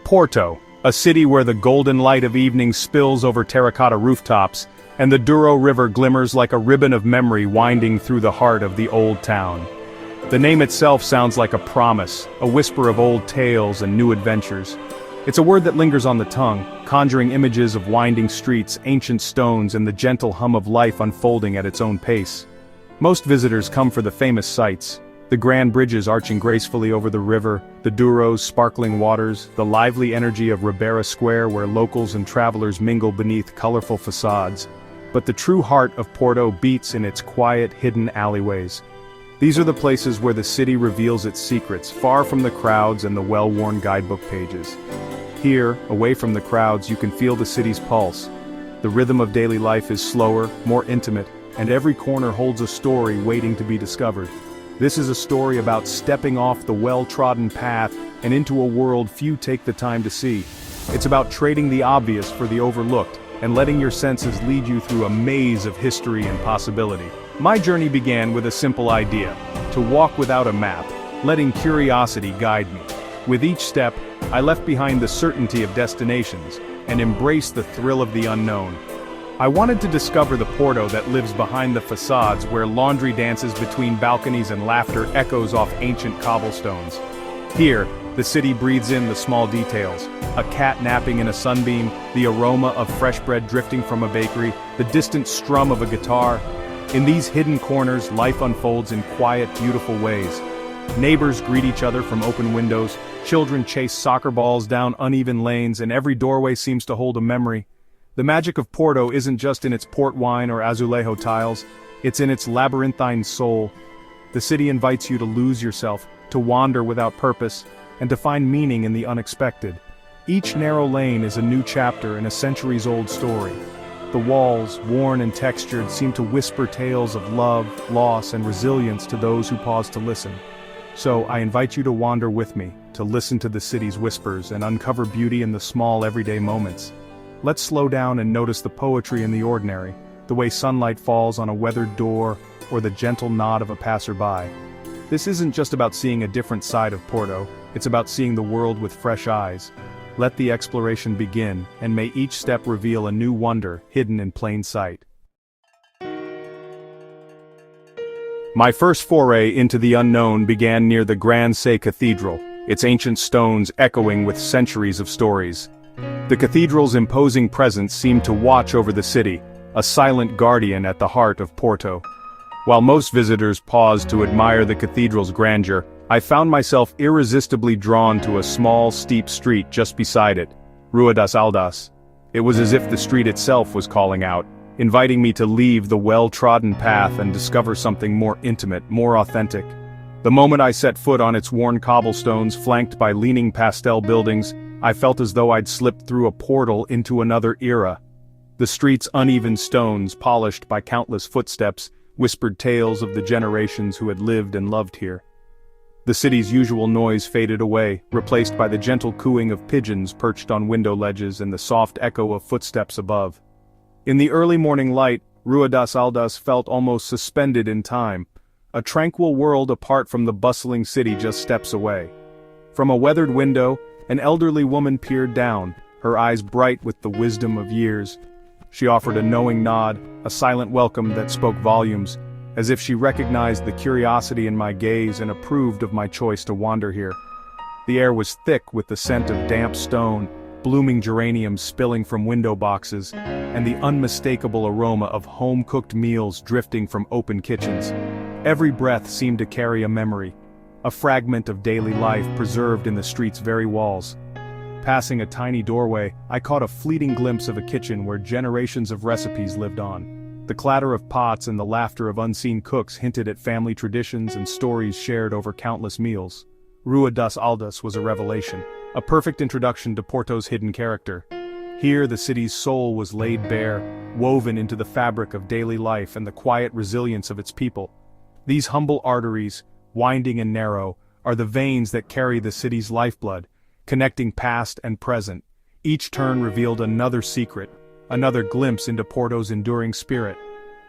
Porto, a city where the golden light of evening spills over terracotta rooftops, and the Douro River glimmers like a ribbon of memory winding through the heart of the old town. The name itself sounds like a promise, a whisper of old tales and new adventures. It's a word that lingers on the tongue, conjuring images of winding streets, ancient stones, and the gentle hum of life unfolding at its own pace. Most visitors come for the famous sights: the grand bridges arching gracefully over the river, the Douro's sparkling waters, the lively energy of Ribeira Square where locals and travelers mingle beneath colorful facades. But the true heart of Porto beats in its quiet, hidden alleyways. These are the places where the city reveals its secrets, far from the crowds and the well-worn guidebook pages. Here, away from the crowds, you can feel the city's pulse. The rhythm of daily life is slower, more intimate, and every corner holds a story waiting to be discovered. This is a story about stepping off the well-trodden path and into a world few take the time to see. It's about trading the obvious for the overlooked, and letting your senses lead you through a maze of history and possibility. My journey began with a simple idea: to walk without a map, letting curiosity guide me. With each step, I left behind the certainty of destinations, and embraced the thrill of the unknown. I wanted to discover the Porto that lives behind the facades, where laundry dances between balconies and laughter echoes off ancient cobblestones. Here, the city breathes in the small details: a cat napping in a sunbeam, the aroma of fresh bread drifting from a bakery, the distant strum of a guitar. In these hidden corners, life unfolds in quiet, beautiful ways. Neighbors greet each other from open windows, children chase soccer balls down uneven lanes, and every doorway seems to hold a memory. The magic of Porto isn't just in its port wine or azulejo tiles, it's in its labyrinthine soul. The city invites you to lose yourself, to wander without purpose, and to find meaning in the unexpected. Each narrow lane is a new chapter in a centuries-old story. The walls, worn and textured, seem to whisper tales of love, loss, and resilience to those who pause to listen. So, I invite you to wander with me, to listen to the city's whispers and uncover beauty in the small everyday moments. Let's slow down and notice the poetry in the ordinary, the way sunlight falls on a weathered door, or the gentle nod of a passerby. This isn't just about seeing a different side of Porto, it's about seeing the world with fresh eyes. Let the exploration begin, and may each step reveal a new wonder hidden in plain sight. My first foray into the unknown began near the Gran Sé Cathedral, its ancient stones echoing with centuries of stories. The cathedral's imposing presence seemed to watch over the city, a silent guardian at the heart of Porto. While most visitors paused to admire the cathedral's grandeur, I found myself irresistibly drawn to a small, steep street just beside it, Rua das Aldas. It was as if the street itself was calling out, inviting me to leave the well-trodden path and discover something more intimate, more authentic. The moment I set foot on its worn cobblestones flanked by leaning pastel buildings, I felt as though I'd slipped through a portal into another era. The street's uneven stones, polished by countless footsteps, whispered tales of the generations who had lived and loved here. The city's usual noise faded away, replaced by the gentle cooing of pigeons perched on window ledges and the soft echo of footsteps above. In the early morning light, Rua das Aldas felt almost suspended in time, a tranquil world apart from the bustling city just steps away. From a weathered window, an elderly woman peered down, her eyes bright with the wisdom of years. She offered a knowing nod, a silent welcome that spoke volumes, as if she recognized the curiosity in my gaze and approved of my choice to wander here. The air was thick with the scent of damp stone, blooming geraniums spilling from window boxes, and the unmistakable aroma of home-cooked meals drifting from open kitchens. Every breath seemed to carry a memory, a fragment of daily life preserved in the street's very walls. Passing a tiny doorway, I caught a fleeting glimpse of a kitchen where generations of recipes lived on. The clatter of pots and the laughter of unseen cooks hinted at family traditions and stories shared over countless meals. Rua das Aldas was a revelation, a perfect introduction to Porto's hidden character. Here the city's soul was laid bare, woven into the fabric of daily life and the quiet resilience of its people. These humble arteries, winding and narrow, are the veins that carry the city's lifeblood, connecting past and present. Each turn revealed another secret, another glimpse into Porto's enduring spirit.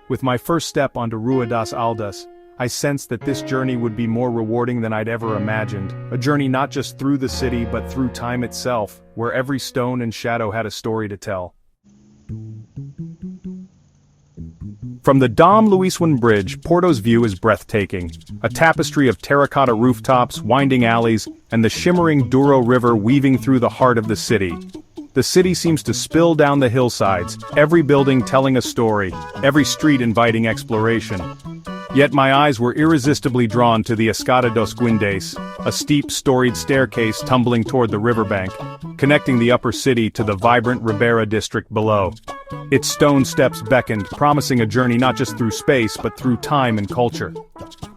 With my first step onto Rua das Aldas, I sensed that this journey would be more rewarding than I'd ever imagined, a journey not just through the city but through time itself. where every stone and shadow had a story to tell. From the Dom Luiswan Bridge, Porto's view is breathtaking. A tapestry of terracotta rooftops, winding alleys, and the shimmering Douro River weaving through the heart of the city. The city seems to spill down the hillsides, every building telling a story, every street inviting exploration. Yet my eyes were irresistibly drawn to the Escada dos Guindes, a steep, storied staircase tumbling toward the riverbank, connecting the upper city to the vibrant Ribera district below. Its stone steps beckoned, promising a journey not just through space but through time and culture.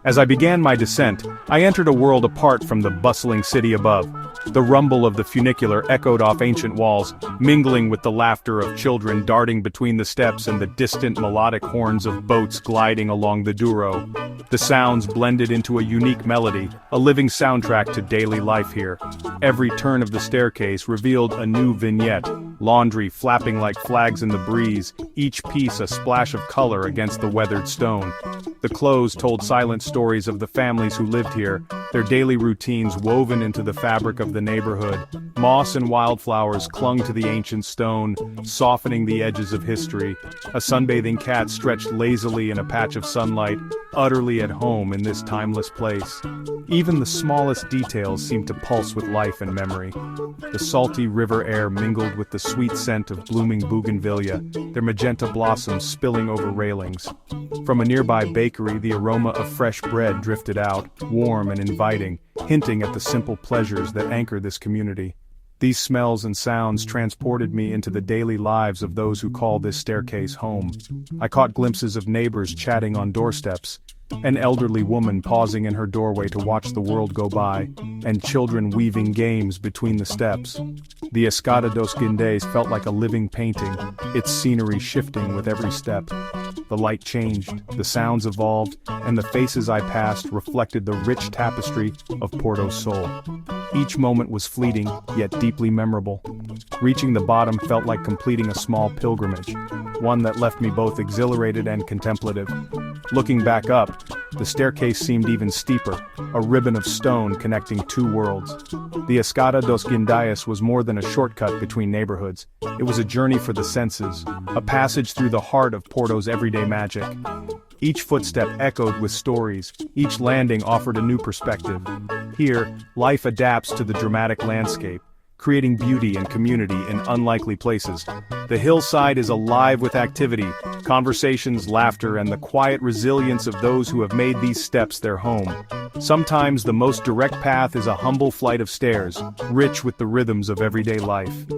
As I began my descent, I entered a world apart from the bustling city above. The rumble of the funicular echoed off ancient walls, mingling with the laughter of children darting between the steps and the distant melodic horns of boats gliding along the Douro. The sounds blended into a unique melody, a living soundtrack to daily life here. Every turn of the staircase revealed a new vignette, laundry flapping like flags in the breeze, each piece a splash of color against the weathered stone. The clothes told silent stories of the families who lived here, their daily routines woven into the fabric of the neighborhood. Moss and wildflowers clung to the ancient stone, softening the edges of history. A sunbathing cat stretched lazily in a patch of sunlight, utterly at home in this timeless place. Even the smallest details seemed to pulse with life and memory. The salty river air mingled with the sweet scent of blooming bougainvillea, their magenta blossoms spilling over railings. From a nearby bakery, the aroma of fresh bread drifted out, warm and inviting, hinting at the simple pleasures that anchor this community. These smells and sounds transported me into the daily lives of those who call this staircase home. I caught glimpses of neighbors chatting on doorsteps, an elderly woman pausing in her doorway to watch the world go by, and children weaving games between the steps. The Escada dos Guindes felt like a living painting, its scenery shifting with every step. The light changed, the sounds evolved, and the faces I passed reflected the rich tapestry of Porto's soul. Each moment was fleeting, yet deeply memorable. Reaching the bottom felt like completing a small pilgrimage, one that left me both exhilarated and contemplative. Looking back up, the staircase seemed even steeper, a ribbon of stone connecting two worlds. The Escada dos Guindes was more than a shortcut between neighborhoods. It was a journey for the senses, a passage through the heart of Porto's everyday magic. Each footstep echoed with stories, each landing offered a new perspective. Here, life adapts to the dramatic landscape, creating beauty and community in unlikely places. The hillside is alive with activity, conversations, laughter, and the quiet resilience of those who have made these steps their home. Sometimes the most direct path is a humble flight of stairs, rich with the rhythms of everyday life.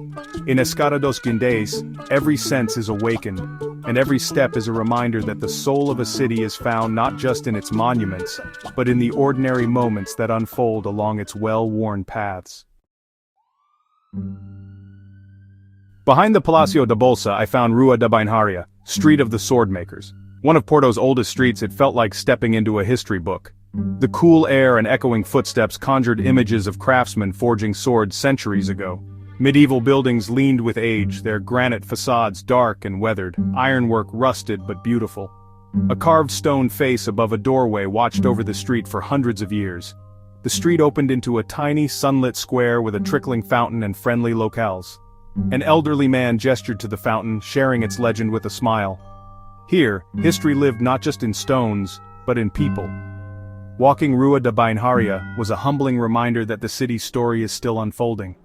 In Escada dos Guindes, every sense is awakened, and every step is a reminder that the soul of a city is found not just in its monuments, but in the ordinary moments that unfold along its well-worn paths. Behind the Palacio da Bolsa, I found Rua da Bainharia, Street of the Swordmakers. One of Porto's oldest streets, it felt like stepping into a history book. The cool air and echoing footsteps conjured images of craftsmen forging swords centuries ago. Medieval buildings leaned with age, their granite facades dark and weathered, ironwork rusted but beautiful. A carved stone face above a doorway watched over the street for hundreds of years. The street opened into a tiny, sunlit square with a trickling fountain and friendly locales. An elderly man gestured to the fountain, sharing its legend with a smile. Here, history lived not just in stones, but in people. Walking Rua da Bainharia was a humbling reminder that the city's story is still unfolding.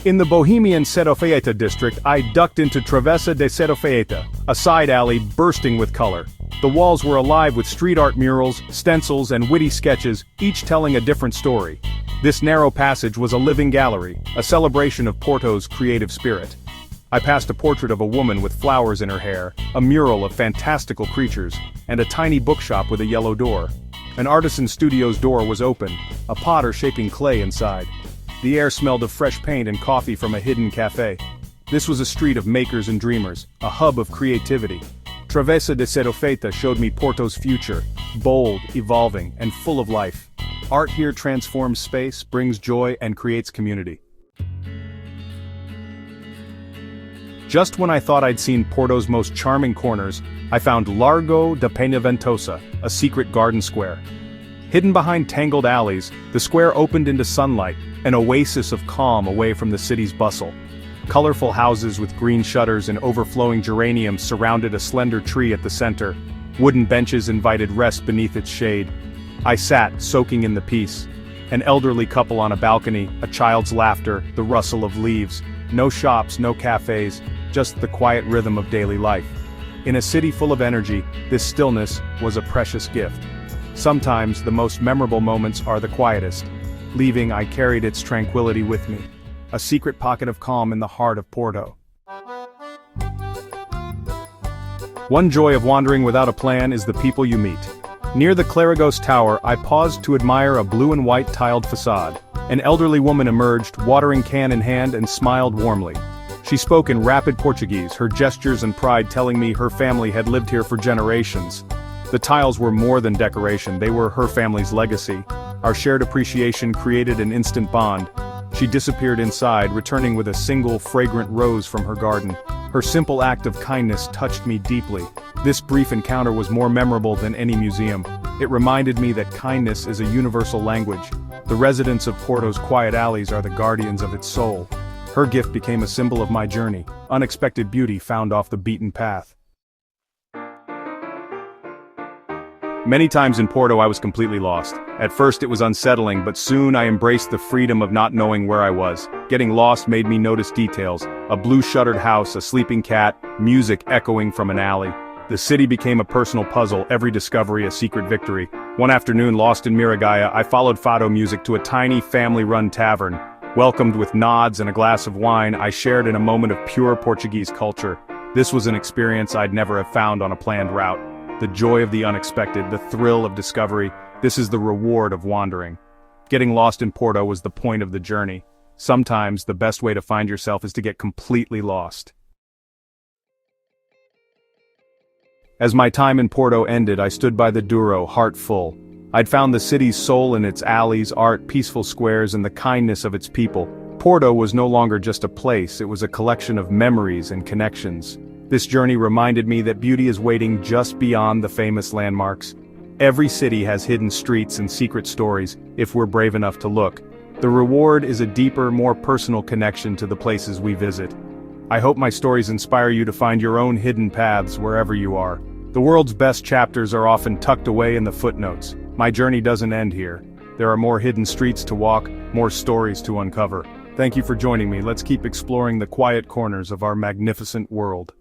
In the Bohemian Cerofeita district, I ducked into Travessa de Cerofeita, a side alley bursting with color. The walls were alive with street art murals, stencils, and witty sketches, each telling a different story. This narrow passage was a living gallery, a celebration of Porto's creative spirit. I passed a portrait of a woman with flowers in her hair, a mural of fantastical creatures, and a tiny bookshop with a yellow door. An artisan studio's door was open, a potter shaping clay inside. The air smelled of fresh paint and coffee from a hidden cafe. This was a street of makers and dreamers, a hub of creativity. Travessa de Cerofeita showed me Porto's future, bold, evolving, and full of life. Art here transforms space, brings joy, and creates community. Just when I thought I'd seen Porto's most charming corners, I found Largo da Penha Ventosa, a secret garden square. Hidden behind tangled alleys, the square opened into sunlight, an oasis of calm away from the city's bustle. Colorful houses with green shutters and overflowing geraniums surrounded a slender tree at the center. Wooden benches invited rest beneath its shade. I sat, soaking in the peace. An elderly couple on a balcony, a child's laughter, the rustle of leaves. No shops, no cafés, just the quiet rhythm of daily life. In a city full of energy, this stillness was a precious gift. Sometimes the most memorable moments are the quietest. Leaving, I carried its tranquility with me. A secret pocket of calm in the heart of Porto. One joy of wandering without a plan is the people you meet. Near the Clarigos Tower, I paused to admire a blue and white tiled facade. An elderly woman emerged, watering can in hand, and smiled warmly. She spoke in rapid Portuguese, her gestures and pride telling me her family had lived here for generations. The tiles were more than decoration, they were her family's legacy. Our shared appreciation created an instant bond. She disappeared inside, returning with a single fragrant rose from her garden. Her simple act of kindness touched me deeply. This brief encounter was more memorable than any museum. It reminded me that kindness is a universal language. The residents of Porto's quiet alleys are the guardians of its soul. Her gift became a symbol of my journey, unexpected beauty found off the beaten path. Many times in Porto I was completely lost. At first it was unsettling, but soon I embraced the freedom of not knowing where I was. Getting lost made me notice details. A blue-shuttered house, a sleeping cat, music echoing from an alley. The city became a personal puzzle, every discovery a secret victory. One afternoon, lost in Miragaia, I followed fado music to a tiny family-run tavern. Welcomed with nods and a glass of wine, I shared in a moment of pure Portuguese culture. This was an experience I'd never have found on a planned route. The joy of the unexpected, the thrill of discovery, this is the reward of wandering. Getting lost in Porto was the point of the journey. Sometimes the best way to find yourself is to get completely lost. As my time in Porto ended, I stood by the Douro, heart full. I'd found the city's soul in its alleys, art, peaceful squares, and the kindness of its people. Porto was no longer just a place, it was a collection of memories and connections. This journey reminded me that beauty is waiting just beyond the famous landmarks. Every city has hidden streets and secret stories, if we're brave enough to look. The reward is a deeper, more personal connection to the places we visit. I hope my stories inspire you to find your own hidden paths wherever you are. The world's best chapters are often tucked away in the footnotes. My journey doesn't end here. There are more hidden streets to walk, more stories to uncover. Thank you for joining me. Let's keep exploring the quiet corners of our magnificent world.